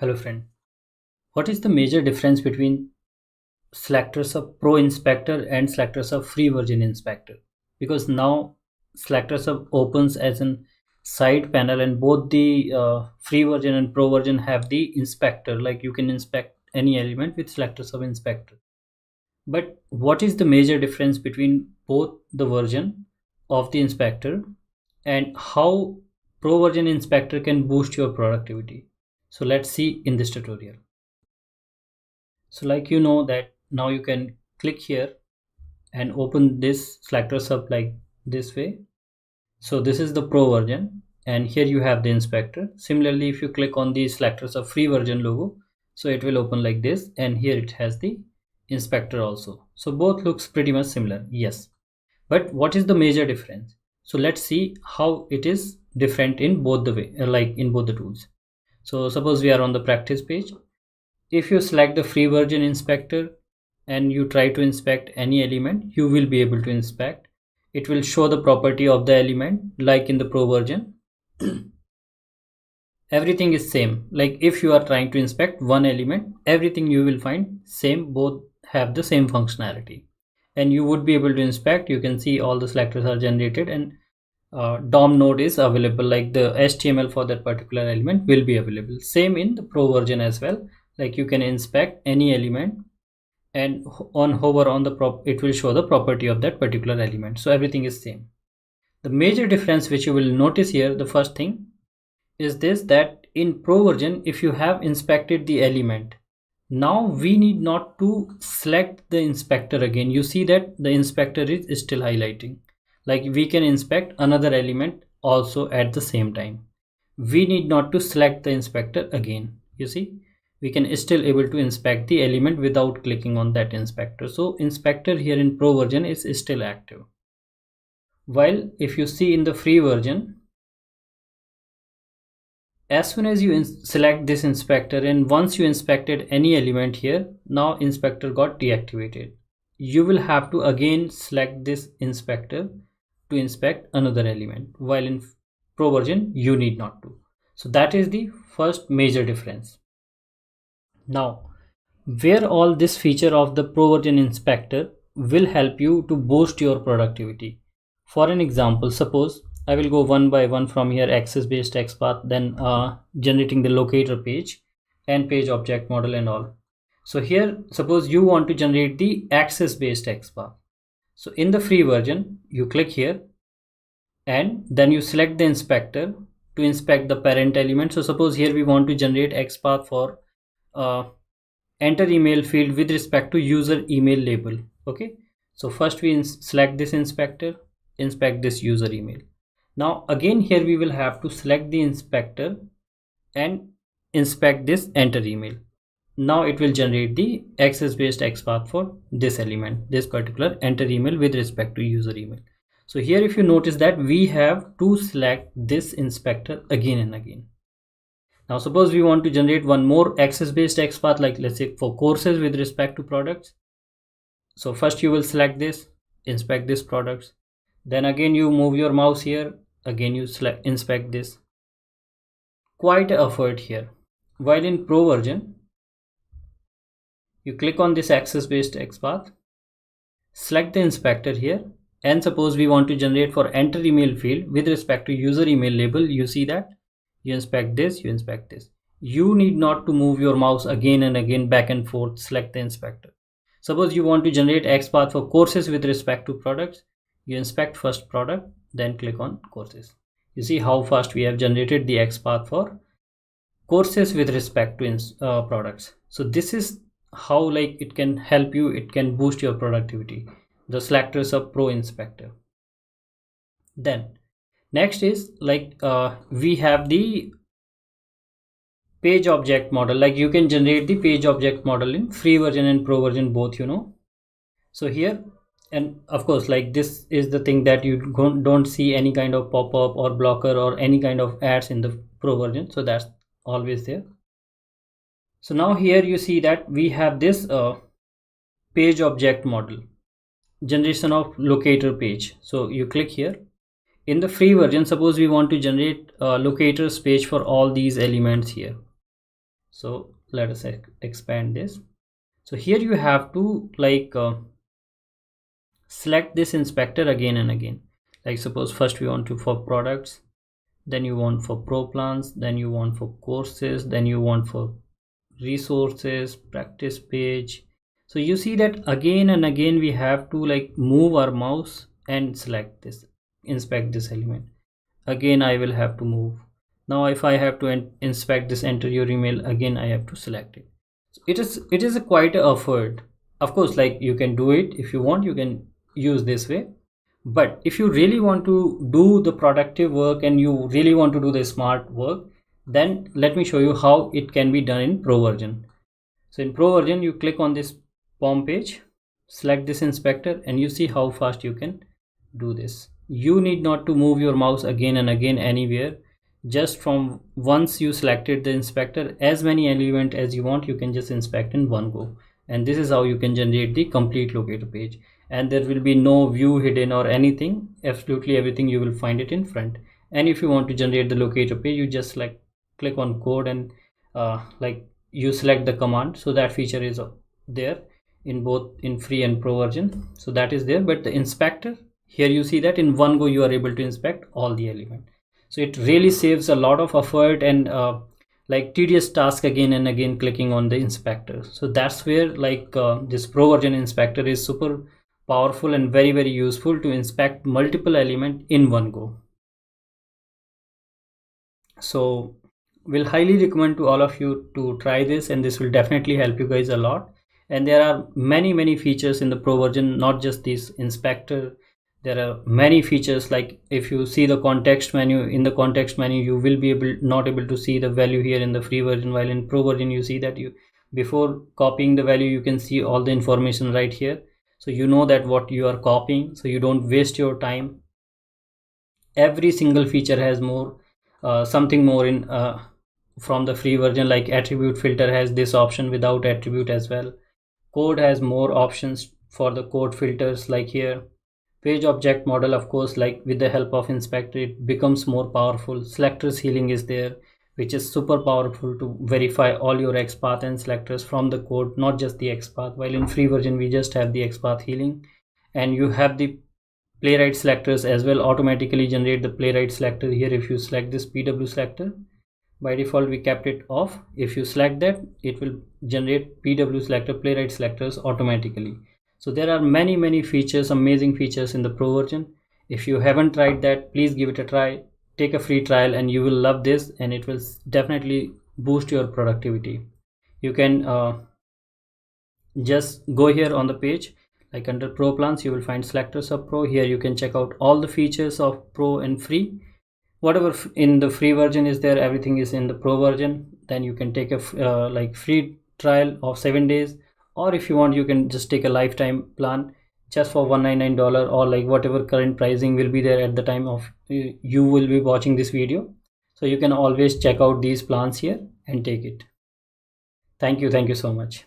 Hello friend, what is the major difference between SelectorsHub Pro Inspector and SelectorsHub Free Version Inspector? Because now SelectorsHub opens as a side panel and both the free version and pro version have the inspector, like you can inspect any element with SelectorsHub Inspector. But what is the major difference between both the version of the inspector and how pro version inspector can boost your productivity? So let's see in this tutorial. So like that now you can click here and open this SelectorsHub like this way. So this is the pro version and here you have the inspector. Similarly, if you click on the SelectorsHub free version logo, so it will open like this, and here it has the inspector also. So both looks pretty much similar, yes. But what is the major difference? So let's see how it is different in both the way, like in both the tools. So suppose we are on the practice page. If you select the free version inspector and you try to inspect any element, you will be able to inspect. It will show the property of the element like in the pro version. Everything is same. Like if you are trying to inspect one element, everything you will find same, both have the same functionality. And you would be able to inspect. You can see all the selectors are generated and DOM node is available, like the HTML for that particular element will be available. Same in the pro version as well. Like you can inspect any element and on hover on the it will show the property of that particular element. So everything is same. The major difference which you will notice here, the first thing is this, that in pro version, if you have inspected the element, now we need not to select the inspector again. You see that the inspector is still highlighting. Like we can inspect another element also at the same time. We need not to select the inspector again. You see, we can still able to inspect the element without clicking on that inspector. So inspector here in pro version is still active. While if you see in the free version, as soon as you select this inspector and once you inspected any element here, now inspector got deactivated. You will have to again select this inspector to inspect another element, while in pro version you need not to. So that is the first major difference. Now, where all this feature of the pro version inspector will help you to boost your productivity. For an example, suppose I will go one by one from here, access based XPath, then generating the locator page and page object model and all. So here, suppose you want to generate the access based XPath. So in the free version, you click here and then you select the inspector to inspect the parent element. So suppose here we want to generate XPath for enter email field with respect to user email label. Okay, so first we select this inspector, inspect this user email. Now again here we will have to select the inspector and inspect this enter email. Now it will generate the access based XPath for this element, this particular enter email with respect to user email. So here if you notice that we have to select this inspector again and again. Now suppose we want to generate one more access based XPath, like let's say for courses with respect to products. So first you will select this, inspect this products, then again you move your mouse here, again you select inspect this. Quite an effort here. While in pro version, you click on this access based XPath, select the inspector here, and suppose we want to generate for enter email field with respect to user email label. You see that you inspect this, you inspect this. You need not to move your mouse again and again back and forth, select the inspector. Suppose you want to generate XPath for courses with respect to products, you inspect first product, then click on courses. You see how fast we have generated the XPath for courses with respect to products. So this is how like it can help you, it can boost your productivity, the SelectorsHub Pro Inspector. Then next is like we have the page object model. Like you can generate the page object model in free version and pro version both, so here, and of course like this is the thing that you don't see any kind of pop-up or blocker or any kind of ads in the pro version, so that's always there. So now here you see that we have this page object model, generation of locator page. So you click here. In the free version, suppose we want to generate a locators page for all these elements here. So let us expand this. So here you have to like select this inspector again and again. Like suppose first we want to for products, then you want for pro plans, then you want for courses, then you want for resources, practice page. So you see that again and again we have to like move our mouse and select this, inspect this element. Again I will have to move. Now if I have to inspect this, enter your email, again I have to select it. So it is a quite a effort. Of course, like you can do it if you want, you can use this way. But if you really want to do the productive work and you really want to do the smart work, then let me show you how it can be done in pro version. So in pro version, you click on this POM page, select this inspector, and you see how fast you can do this. You need not to move your mouse again and again anywhere. Just from once you selected the inspector, as many element as you want, you can just inspect in one go. And this is how you can generate the complete locator page. And there will be no view hidden or anything. Absolutely everything you will find it in front. And if you want to generate the locator page, you just like click on code and like you select the command. So that feature is there in both in free and pro version. So that is there. But the inspector, here you see that in one go you are able to inspect all the element. So it really saves a lot of effort and like tedious task again and again clicking on the inspector. So that's where like this pro version inspector is super powerful and very useful to inspect multiple elements in one go. So we'll highly recommend to all of you to try this, and this will definitely help you guys a lot. And there are many features in the pro version, not just this inspector. There are many features, like if you see the context menu, in the context menu you will be not able to see the value here in the free version, while in pro version you see that you before copying the value you can see all the information right here. So you know that what you are copying, so you don't waste your time. Every single feature has more something more in from the free version, like attribute filter has this option without attribute as well. Code has more options for the code filters, like here. Page object model, of course, like with the help of inspector it becomes more powerful. Selectors healing is there, which is super powerful to verify all your XPath and selectors from the code, not just the XPath, while in free version we just have the XPath healing. And you have the playwright selectors as well, automatically generate the playwright selector here. If you select this PW selector, by default we kept it off. If you select that, it will generate PW selector, playwright selectors automatically. So there are many features, amazing features in the pro version. If you haven't tried that, please give it a try. Take a free trial and you will love this, and it will definitely boost your productivity. You can just go here on the page, like under pro plans you will find SelectorsHub Pro. Here you can check out all the features of pro and free. Whatever in the free version is there, everything is in the pro version. Then you can take a like free trial of 7 days, or if you want you can just take a lifetime plan just for $199, or like whatever current pricing will be there at the time of you will be watching this video. So you can always check out these plans here and take it. Thank you so much.